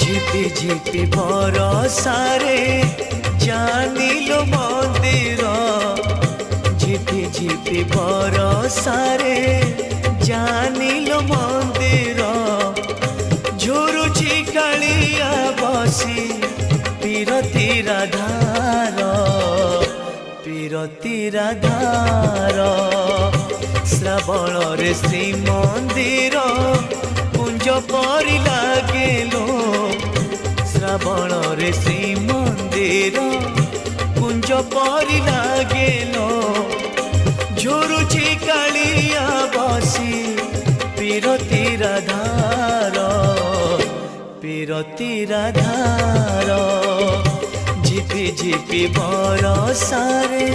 ঝিপি ঝিপি বরষারে জানিলো মন্দির ঝিপি ঝিপি বরষারে জানিলো মন্দির ঝুরুছি কাଳିଆ বসি পীরতি রাধার পীরতি রাধার শ্রাবণরে শ্রীমন্দির কুঞ্জ পরি লাগেলো শ্রাবণরে শ্রীমন্দির কুঞ্জ পরি লাগেলো ঝুরুছি কাଳିଆ বসি পীরতি রাধার পীরতি রাধার ঝিপি ঝিপি বরষারে।